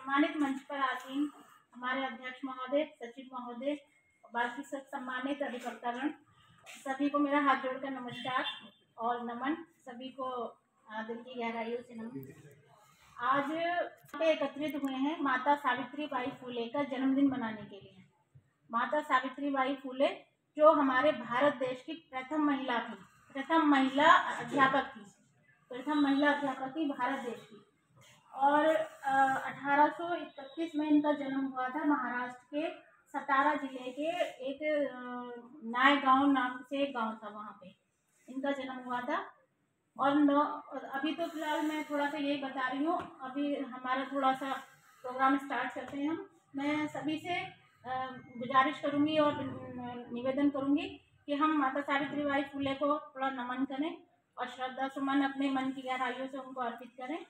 सम्मानित मंच पर आसीन हमारे अध्यक्ष महोदय, सचिव महोदय, बाकी सब सम्मानित अधिवक्तागण, सभी को मेरा हाथ जोड़कर नमस्कार और नमन। सभी को दिल की गहराइयों से नमन। आज पे एकत्रित हुए हैं माता सावित्रीबाई फुले का जन्मदिन मनाने के लिए। माता सावित्रीबाई फुले जो हमारे भारत देश की प्रथम महिला थी, प्रथम महिला अध्यापक थी भारत देश की। और 1831 में इनका जन्म हुआ था महाराष्ट्र के सतारा जिले के एक नाय गांव नाम से एक गांव था, वहाँ पे इनका जन्म हुआ था। और अभी तो फिलहाल मैं थोड़ा सा यही बता रही हूँ। अभी हमारा थोड़ा सा प्रोग्राम स्टार्ट करते हैं हम। मैं सभी से गुजारिश करूँगी और निवेदन करूँगी कि हम माता सावित्रीबाई फुले को थोड़ा नमन करें और श्रद्धा सुमन अपने मन की गहराइयों से उनको अर्पित करें।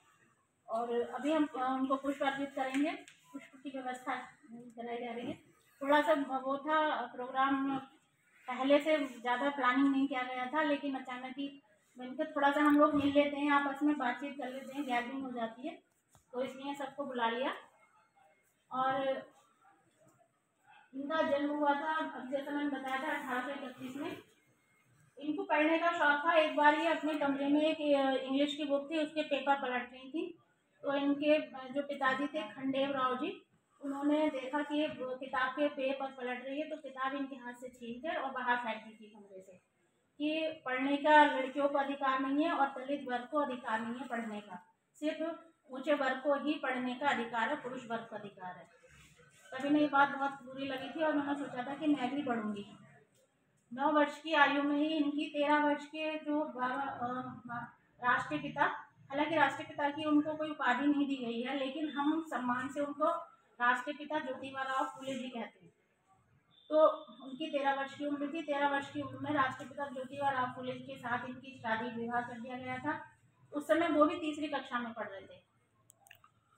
और अभी हम उनको पुष्प अर्पित करेंगे। पुष्प की व्यवस्था कराई जा रही है। थोड़ा सा वो था प्रोग्राम, पहले से ज़्यादा प्लानिंग नहीं किया गया था, लेकिन अचानक ही मिलकर थोड़ा सा हम लोग मिल लेते हैं, आपस में बातचीत कर लेते हैं, गैदरिंग हो जाती है, तो इसलिए सबको बुला लिया। और इनका जन्म हुआ था, जैसा मैंने बताया था, 1831 में। इनको पढ़ने का शौक था। एक बार ये अपने कमरे में एक इंग्लिश की बुक थी, उसके पेपर पलट रही थी, तो इनके जो पिताजी थे खंडेव राव जी, उन्होंने देखा कि ये किताब के पेपर पलट रही है, तो किताब इनके हाथ से छीन कर और बाहर फेंक दी थी कमरे से कि पढ़ने का लड़कियों को अधिकार नहीं है और दलित वर्ग को अधिकार नहीं है पढ़ने का, सिर्फ ऊंचे वर्ग को ही पढ़ने का अधिकार है, पुरुष वर्ग का अधिकार है। तभी ने ये बात बहुत बुरी लगी थी और मैंने सोचा था कि मैं भी पढ़ूंगी। 9 वर्ष की आयु में ही इनकी 13 वर्ष के जो राष्ट्रपिता, हालांकि राष्ट्रपिता की उनको कोई उपाधि नहीं दी गई है, लेकिन हम सम्मान से उनको राष्ट्रपिता ज्योतिबा फुले जी कहते हैं। तो उनकी 13 वर्ष की उम्र थी। 13 वर्ष की उम्र में राष्ट्रपिता ज्योतिबा फुले के साथ इनकी शादी विवाह कर दिया गया था। उस समय वो भी तीसरी कक्षा में पढ़ रहे थे।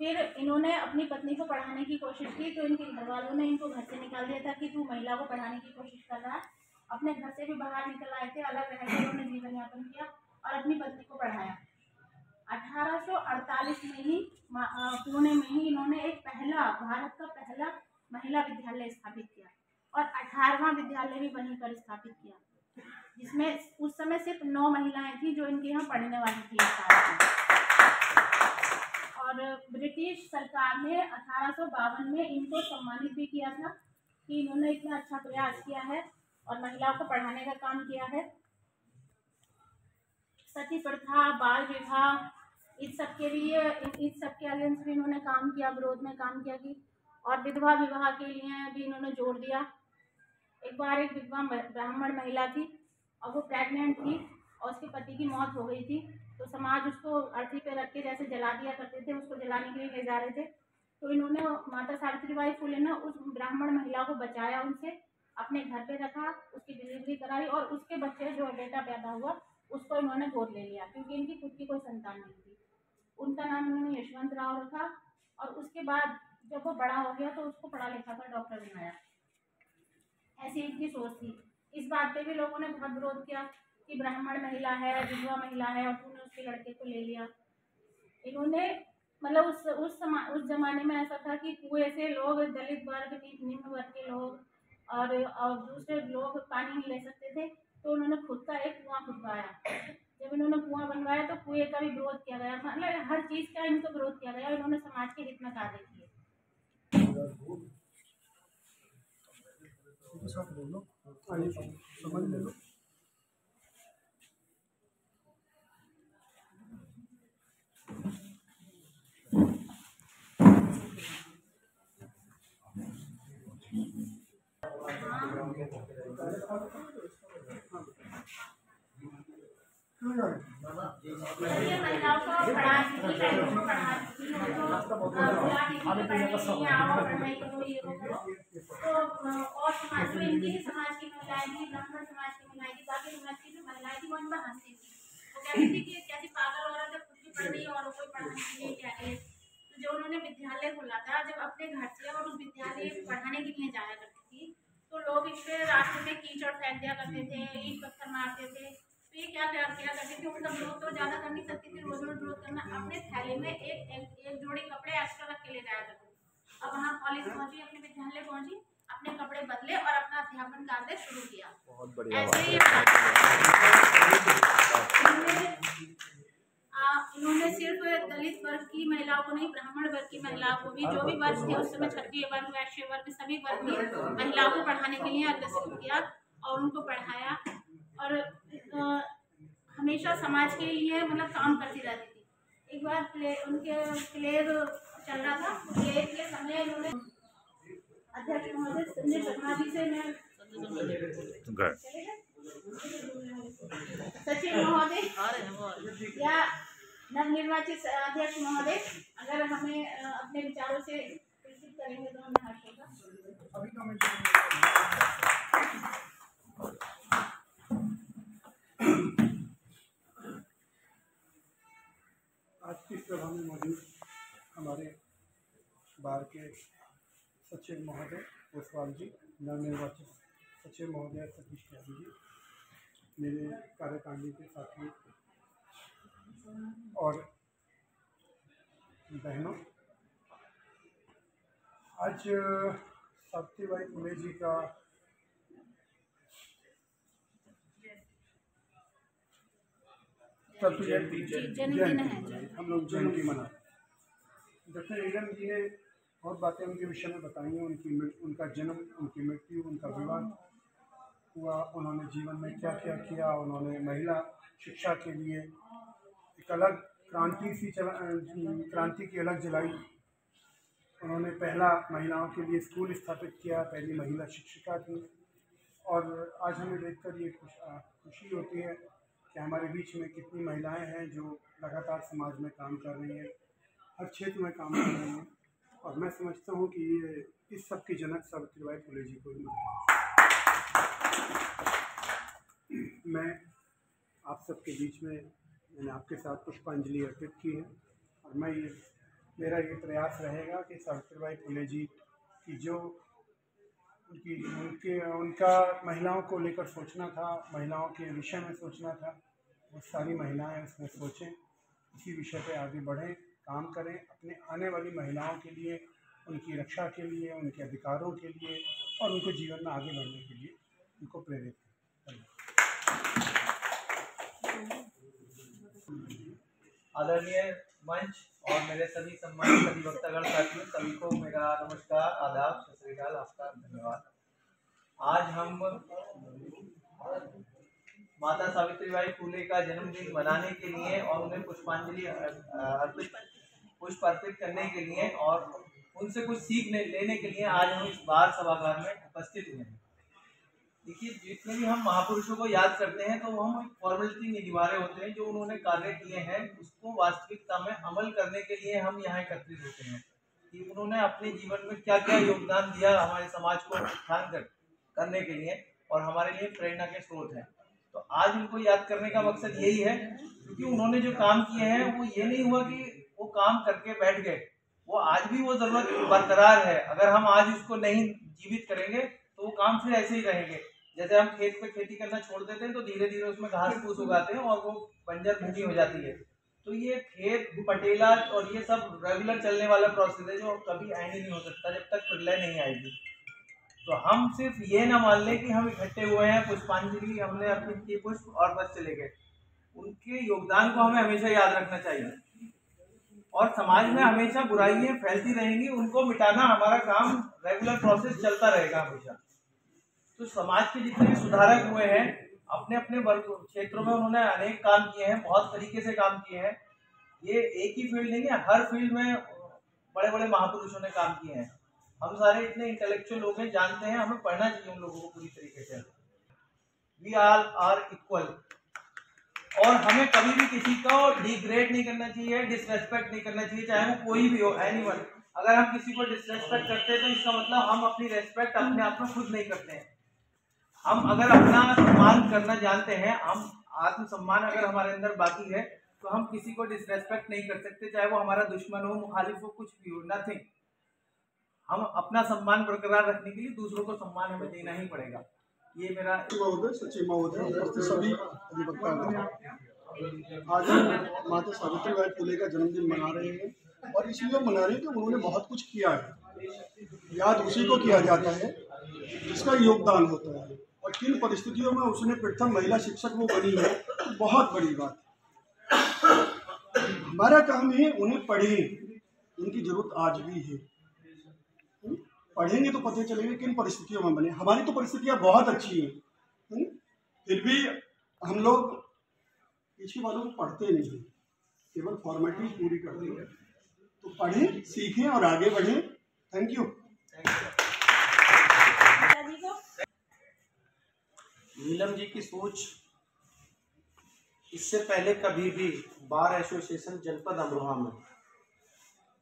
फिर इन्होंने अपनी पत्नी को पढ़ाने की कोशिश की, तो इनके घर वालों ने इनको घर से निकाल दिया था कि तू महिला को पढ़ाने की कोशिश कर रहा है। अपने घर से भी बाहर निकल आए थे, अलग रह के उन्होंने जीवन यापन किया और अपनी पत्नी को पढ़ाया। 1848 में ही पुणे में ही इन्होंने एक भारत का पहला महिला विद्यालय स्थापित किया और 18वां विद्यालय भी वहीं पर स्थापित किया, जिसमें उस समय सिर्फ 9 महिलाएं थी जो इनके यहाँ पढ़ने वाली थी। और ब्रिटिश सरकार ने 1852 में इनको सम्मानित भी किया था कि इन्होंने इतना अच्छा प्रयास किया है और महिलाओं को पढ़ाने का काम किया है। सती प्रथा, बाल विवाह, इस सब के अगेंस्ट भी इन्होंने काम किया, विरोध में काम किया कि, और विधवा विवाह के लिए भी इन्होंने जोर दिया। एक बार एक विधवा ब्राह्मण महिला थी और वो प्रेग्नेंट थी और उसके पति की मौत हो गई थी, तो समाज उसको अर्थी पे रख के जैसे जला दिया करते थे, उसको जलाने के लिए ले जा रहे थे। तो इन्होंने, माता सावित्रीबाई फुले ने उस ब्राह्मण महिला को बचाया, उनसे अपने घर पे रखा, उसकी डिलीवरी कराई और उसके बच्चे जो बेटा पैदा हुआ उसको इन्होंने गोद ले लिया, क्योंकि इनकी खुद की कोई संतान नहीं थी। उनका नाम इन्होंने यशवंत राव रखा और उसके बाद जब वो बड़ा हो गया तो उसको पढ़ा लिखा कर डॉक्टर बनाया। ऐसी इनकी सोच थी। इस बात पे भी लोगों ने बहुत विरोध किया कि ब्राह्मण महिला है, विधवा महिला है और तूने उसके लड़के को ले लिया। इन्होंने मतलब उस जमाने में ऐसा था कि कुएं से लोग, दलित वर्ग, निम्न वर्ग के लोग और दूसरे लोग पानी नहीं ले सकते थे, तो उन्होंने खुद का एक कुआं खुदवाया। जब इन्होंने कुआं बनवाया तो कुएं का भी विरोध किया गया, मतलब हर चीज का इनको विरोध किया गया। इन्होंने समाज के हित में कार्य किए। समझ ले लो। महिलाओं को पढ़ाती थी, बहनों को पढ़ाती थी, और समाज में इनकी समाज की महिलाएं थी, ब्राह्मण समाज की महिलाएं थी, बाकी समाज की जो महिलाएं थी वो इन पर हंसती थी। वो कहती थी कि कैसी पागल औरत है, खुद भी पढ़ रही है और कोई पढ़ाने के लिए क्या है। तो जो उन्होंने विद्यालय खोला था, जब अपने घर से और उस विद्यालय पढ़ाने के लिए जाया करती थी, तो लोग इस पे रास्ते में कीचड़ फेंक दिया करते थे, ईंट पत्थर मारते थे। तो ये क्या क्या करती थी, उनका ग्रोथ तो ज़्यादा कर नहीं सकती थी, रोज रोज ग्रोथ करना, अपने थैले में एक जोड़ी कपड़े एक्स्ट्रा रख के ले जाया करती थी। अब वहाँ कॉलेज पहुंची, अपने विद्यालय पहुंची, अपने कपड़े बदले और अपना अध्यापन कार्य शुरू किया। बहुत बढ़िया। ऐसे ही इन्होंने सिर्फ दलित वर्ग की महिलाओं को नहीं, ब्राह्मण वर्ग की महिलाओं को भी, जो भी वर्ग थे उस समय, क्षत्रिय वर्ग, वैश्य वर्ग, सभी वर्ग की महिलाओं को पढ़ाने के लिए अग्रसर किया और उनको पढ़ाया, और हमेशा समाज के लिए मतलब काम करती रहती थी। एक बार उनके प्लेग चल रहा था, प्लेग के समय इन्होंने अध्यक्ष महोदय संजय शर्मा जी से मैं सचिव महोदय या नवनिर्वाचित अध्यक्ष महोदय अगर हमें अपने विचारों से प्रस्तुत करेंगे तो हमें हर्ष होगा। आज की सभा में मौजूद हमारे बार के सचिव महोदय ओसवाल जी, नवनिर्वाचित सचिव महोदय सतीश त्यागी जी, मेरे कार्यकारिणी के साथी और बहनों, आज सावित्रीबाई फुले जी का जन्मदिन है, हम लोग जयंती मनाते हैं। डॉक्टर नीलम जी ने बहुत बातें उनके विषय में बताई हैं, उनका जन्म, उनकी मृत्यु, उनका विवाह हुआ, उन्होंने जीवन में क्या क्या किया, उन्होंने महिला शिक्षा के लिए एक अलग क्रांति की अलग जलाई, उन्होंने पहला महिलाओं के लिए स्कूल स्थापित किया, पहली महिला शिक्षिका थी। और आज हमें देखकर ये खुशी होती है कि हमारे बीच में कितनी महिलाएं हैं जो लगातार समाज में काम कर रही हैं, हर क्षेत्र में काम कर रही हैं, और मैं समझता हूँ कि ये इस सब की जनक सावित्रीबाई फुले जी को ही मैं आप सबके बीच में मैंने आपके साथ पुष्पांजलि अर्पित की है, और मेरा ये प्रयास रहेगा कि सावित्रीबाई फुले जी की जो उनका महिलाओं को लेकर सोचना था, महिलाओं के विषय में सोचना था, वो सारी महिलाएं उसमें सोचें, इसी विषय पे आगे बढ़ें, काम करें, अपने आने वाली महिलाओं के लिए, उनकी रक्षा के लिए, उनके अधिकारों के लिए और उनको जीवन में आगे बढ़ने के लिए उनको प्रेरित करें। आदरणीय मंच और मेरे सभी सम्मानित अधिवक्तागण साथियों, सभी को मेरा नमस्कार, आदाब, सत श्री अकाल, आपका धन्यवाद। आज हम माता सावित्रीबाई फुले का जन्मदिन मनाने के लिए और उन्हें पुष्पांजलि पुष्प अर्पित करने के लिए और उनसे कुछ सीख लेने के लिए आज हम इस बार सभागार में उपस्थित हुए हैं। देखिए, जितने भी हम महापुरुषों को याद करते हैं तो वो हम फॉर्मेलिटी नहीं निभा रहे होते हैं, जो उन्होंने कार्य किए हैं उसको वास्तविकता में अमल करने के लिए हम यहाँ एकत्रित होते हैं कि उन्होंने अपने जीवन में क्या क्या योगदान दिया हमारे समाज को उत्थान करने के लिए और हमारे लिए प्रेरणा के स्रोत हैं। तो आज उनको याद करने का मकसद यही है, क्योंकि उन्होंने जो काम किए हैं वो ये नहीं हुआ कि वो काम करके बैठ गए, वो आज भी वो जरूरत बरकरार है। अगर हम आज उसको नहीं जीवित करेंगे तो वो काम फिर ऐसे ही रहेंगे। जैसे हम खेत पे खेती करना छोड़ देते हैं तो धीरे धीरे उसमें घास फूस उगाते हैं और वो बंजर भूमि हो जाती है। तो ये खेत पटेला और ये सब रेगुलर चलने वाला प्रोसेस है जो कभी एंड नहीं हो सकता जब तक प्रलय नहीं आएगी। तो हम सिर्फ ये ना मान लें कि हम इकट्ठे हुए हैं, पुष्पांजलि हमने अर्पित की पुष्प और बस चले गए। उनके योगदान को हमें हमेशा याद रखना चाहिए और समाज में हमेशा बुराइयां फैलती रहेंगी, उनको मिटाना हमारा काम, रेगुलर प्रोसेस चलता रहेगा हमेशा। तो समाज के जितने भी सुधारक हुए हैं अपने अपने वर्ग क्षेत्रों में उन्होंने अनेक काम किए हैं, बहुत तरीके से काम किए हैं। ये एक ही फील्ड नहीं है, हर फील्ड में बड़े बड़े महापुरुषों ने काम किए हैं। हम सारे इतने इंटेलेक्चुअल लोग हैं, जानते हैं, हमें पढ़ना चाहिए उन लोगों को पूरी तरीके से। वी ऑल आर इक्वल और हमें कभी भी किसी को डिग्रेड नहीं करना चाहिए, डिसरेस्पेक्ट नहीं करना चाहिए, चाहे वो कोई भी हो, एनीवन। अगर हम किसी को डिसरेस्पेक्ट करते हैं तो इसका मतलब हम अपनी रेस्पेक्ट अपने आप में खुद नहीं करते हैं। हम अगर अपना सम्मान करना जानते हैं, हम आत्मसम्मान अगर हमारे अंदर बाकी है तो हम किसी को डिसरेस्पेक्ट नहीं कर सकते, चाहे वो हमारा दुश्मन हो, मुखालिफ हो, कुछ भी हो, नथिंग। हम अपना सम्मान बरकरार रखने के लिए दूसरों को सम्मान हमें देना ही पड़ेगा। ये मेरा महोदय, सचिव महोदय, उपस्थित सभी अधिवक्तागण, आज हम माता सावित्रीबाई फुले का जन्मदिन मना रहे हैं और इसलिए मना रहे हैं कि उन्होंने बहुत कुछ किया है। याद उसी को किया जाता है जिसका योगदान होता है, और किन परिस्थितियों में उसने प्रथम महिला शिक्षक वो बनी है, तो बहुत बड़ी बात है। हमारा काम है उन्हें पढ़ें, उनकी जरूरत आज भी है। पढ़ेंगे तो पता चलेगा किन परिस्थितियों में बने। हमारी तो परिस्थितियाँ बहुत अच्छी हैं, फिर भी हम लोग पीछे वालों को पढ़ते नहीं हैं, केवल फॉर्मेलिटी पूरी करते हैं। तो पढ़ें, सीखें और आगे बढ़ें। Thank you. नीलम जी की सोच इससे पहले कभी भी बार एसोसिएशन जनपद अमरोहा में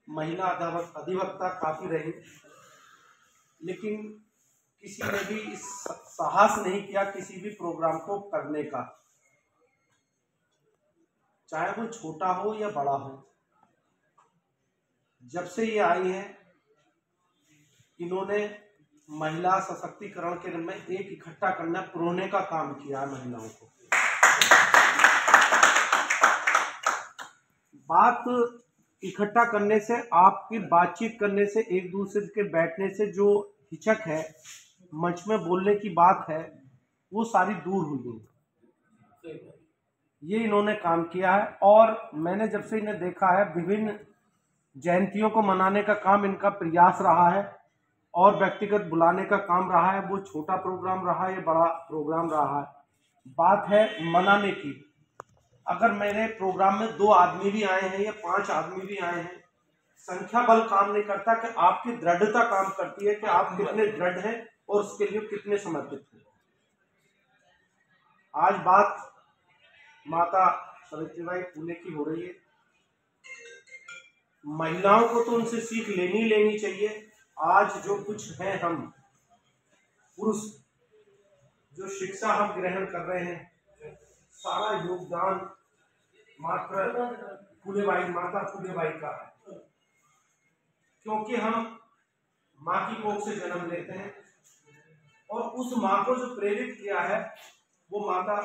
महिला अधिवक्ता काफ़ी रही, लेकिन किसी ने भी इस साहस नहीं किया किसी भी प्रोग्राम को करने का, चाहे वो छोटा हो या बड़ा हो। जब से ये आई हैं, इन्होंने महिला सशक्तिकरण के में एक इकट्ठा करना, पुरोने का काम किया है महिलाओं को। बात इकट्ठा करने से, आपकी बातचीत करने से, एक दूसरे के बैठने से जो हिचक है, मंच में बोलने की बात है, वो सारी दूर हुई है। ये इन्होंने काम किया है, और मैंने जब से इन्हें देखा है, विभिन्न जयंतियों को मनाने का काम इनका प्रयास रहा है, और व्यक्तिगत बुलाने का काम रहा है। वो छोटा प्रोग्राम रहा है या बड़ा प्रोग्राम रहा है, बात है मनाने की। अगर मेरे प्रोग्राम में 2 आदमी भी आए हैं या 5 आदमी भी आए हैं, संख्या बल काम नहीं करता, कि आपकी दृढ़ता काम करती है कि आप कितने दृढ़ हैं और उसके लिए कितने समर्पित हैं। आज बात माता सावित्रीबाई फुले की हो रही है। महिलाओं को तो उनसे सीख लेनी चाहिए। आज जो कुछ है, हम पुरुष जो शिक्षा हम ग्रहण कर रहे हैं, सारा योगदान माता फुलेबाई का है, क्योंकि हम माँ की कोख से जन्म लेते हैं, और उस माँ को जो प्रेरित किया है वो माता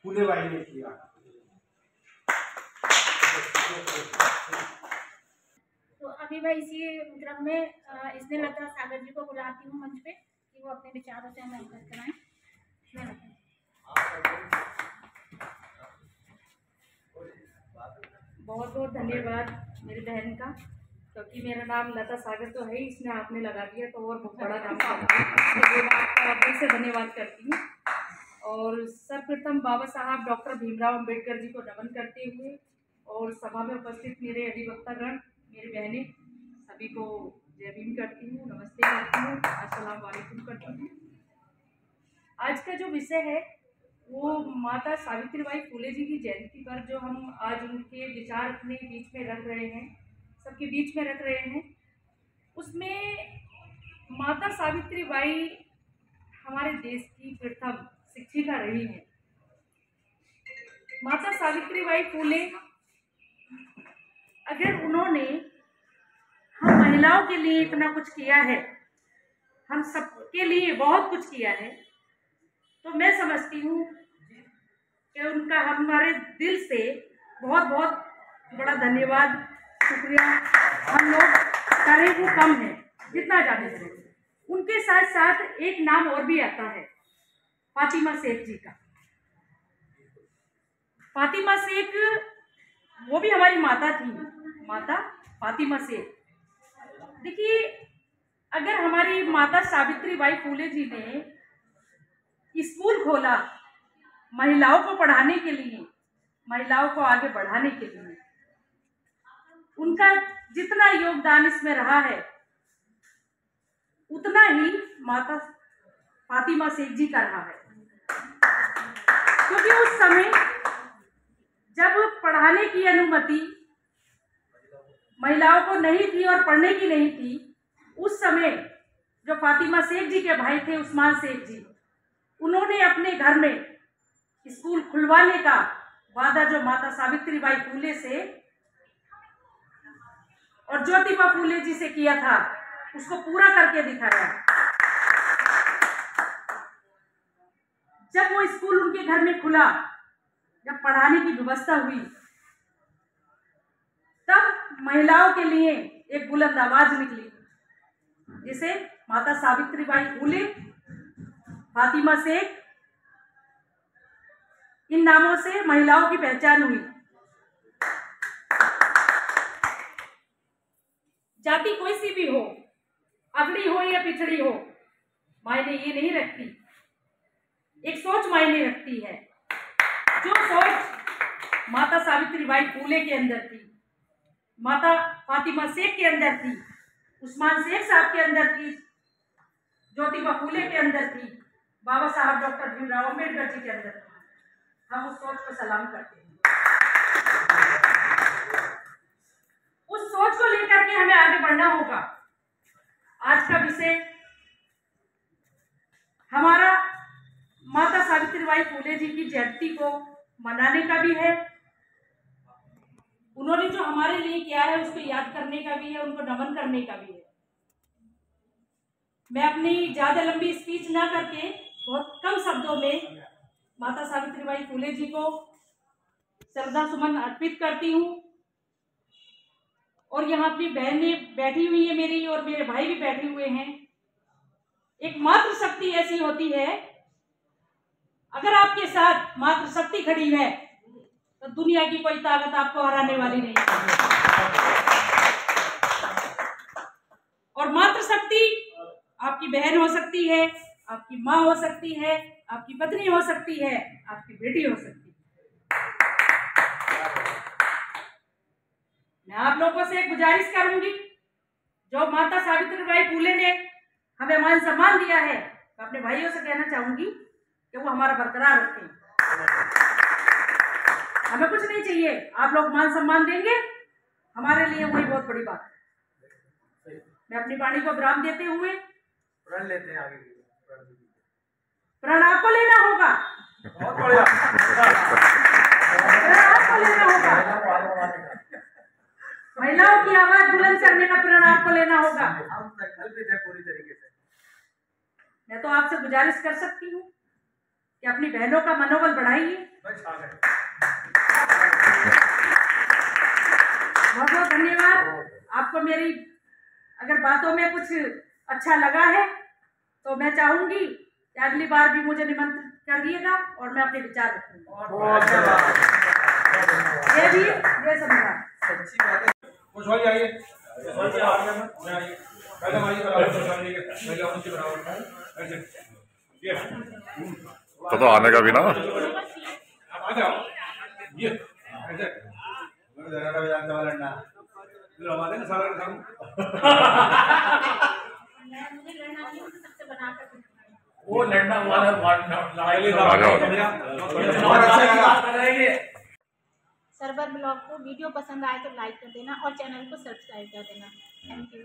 फुलेबाई ने किया। तो अभी मैं इसी क्रम में इसने लता सागर जी को बुलाती हूँ मंच पे कि वो अपने विचारों से हमें अवगत कराएं। बहुत बहुत धन्यवाद मेरी बहन का, क्योंकि मेरा नाम लता सागर तो है ही, इसने आपने लगा दिया तो और बहुत बड़ा नाम है। ये बात दिल से धन्यवाद करती हूँ। और सर्वप्रथम बाबा साहब डॉक्टर भीमराव अंबेडकर जी को नमन करते हुए, और सभा में उपस्थित मेरे अधिवक्तागण, मेरी बहनें, सभी को जय भीम करती हूँ, नमस्ते करती हूँ, अस्सलाम वालेकुम करती हूँ। आज का जो विषय है वो माता सावित्रीबाई फुले जी की जयंती पर जो हम आज उनके विचार अपने बीच में रख रहे हैं, सबके बीच में रख रहे हैं, उसमें माता सावित्रीबाई हमारे देश की प्रथम शिक्षिका रही है। माता सावित्रीबाई फुले, अगर उन्होंने हम महिलाओं के लिए इतना कुछ किया है, हम सबके लिए बहुत कुछ किया है, तो मैं समझती हूँ कि उनका हमारे दिल से बहुत बहुत बड़ा धन्यवाद, शुक्रिया हम लोग करें वो कम है जितना ज़्यादा करें। उनके साथ साथ एक नाम और भी आता है, फातिमा शेख जी का। फातिमा शेख वो भी हमारी माता थी, माता फातिमा शेख। देखिए, अगर हमारी माता सावित्रीबाई फुले जी ने स्कूल खोला महिलाओं को पढ़ाने के लिए, महिलाओं को आगे बढ़ाने के लिए, उनका जितना योगदान इसमें रहा है उतना ही माता फातिमा शेख जी का रहा है। क्योंकि उस समय जब पढ़ाने की अनुमति महिलाओं को नहीं थी और पढ़ने की नहीं थी, उस समय जो फातिमा शेख जी के भाई थे उस्मान शेख जी, उन्होंने अपने घर में स्कूल खुलवाने का वादा जो माता सावित्रीबाई फुले से और ज्योतिबा फुले जी से किया था, उसको पूरा करके दिखाया। जब वो स्कूल उनके घर में खुला, जब पढ़ाने की व्यवस्था हुई, तब महिलाओं के लिए एक बुलंद आवाज निकली, जिसे माता सावित्रीबाई फुले, फातिमा शेख, इन नामों से महिलाओं की पहचान हुई। जाति कोई सी भी हो, अगड़ी हो या पिछड़ी हो, मायने ये नहीं रखती, एक सोच मायने रखती है। जो सोच माता सावित्रीबाई फुले के अंदर थी, माता फातिमा शेख के अंदर थी, उस्मान शेख साहब के अंदर थी, ज्योतिबा फुले के अंदर थी, बाबा साहब डॉक्टर भीमराव अम्बेडकर जी के अंदर थी, हम उस सोच को सलाम करते हैं। उस सोच को लेकर के हमें आगे बढ़ना होगा। आज का विषय हमारा माता सावित्रीबाई फुले जी की जयंती को मनाने का भी है, उन्होंने जो हमारे लिए किया है उसको याद करने का भी है, उनको नमन करने का भी है। मैं अपनी ज्यादा लंबी स्पीच ना करके बहुत कम शब्दों में माता सावित्रीबाई फुले जी को श्रद्धा सुमन अर्पित करती हूँ। और यहाँ अपनी बहनें बैठी हुई है मेरी, और मेरे भाई भी बैठे हुए हैं। एक मातृशक्ति ऐसी होती है, अगर आपके साथ मातृशक्ति खड़ी है तो दुनिया की कोई ताकत आपको हराने वाली नहीं है। और मातृशक्ति आपकी बहन हो सकती है, आपकी माँ हो सकती है, आपकी पत्नी हो सकती है, आपकी बेटी हो सकती है। मैं आप लोगों से एक गुजारिश करूंगी, जो माता सावित्रीबाई फुले ने हमें मान सम्मान दिया है, तो अपने भाइयों से कहना चाहूंगी कि वो हमारा बरकरार रखें। हमें कुछ नहीं चाहिए, आप लोग मान सम्मान देंगे, हमारे लिए वही बहुत बड़ी बात है। मैं अपनी वाणी को विराम देते हुए प्रण लेते हैं आगे। प्रण आपको लेना होगा, बहुत बढ़िया। प्रण आपको लेना होगा, महिलाओं की आवाज बुलंद करने का प्रण आपको लेना होगा। हम संकल्पित है पूरी तरीके से। मैं तो आपसे गुजारिश कर सकती हूँ कि अपनी बहनों का मनोबल बढ़ाइए। बहुत बहुत धन्यवाद आपको। मेरी अगर बातों में कुछ अच्छा लगा है तो मैं चाहूंगी कि अगली बार भी मुझे निमंत्रित कर दिएगा और मैं अपने विचार रखूंगा। ये भी ये समझा सच्ची बात है। तो आने का भी ना वो लड़ना वाला सर्वर ब्लॉग को वीडियो पसंद आए तो लाइक कर देना और चैनल को सब्सक्राइब कर देना। Thank you.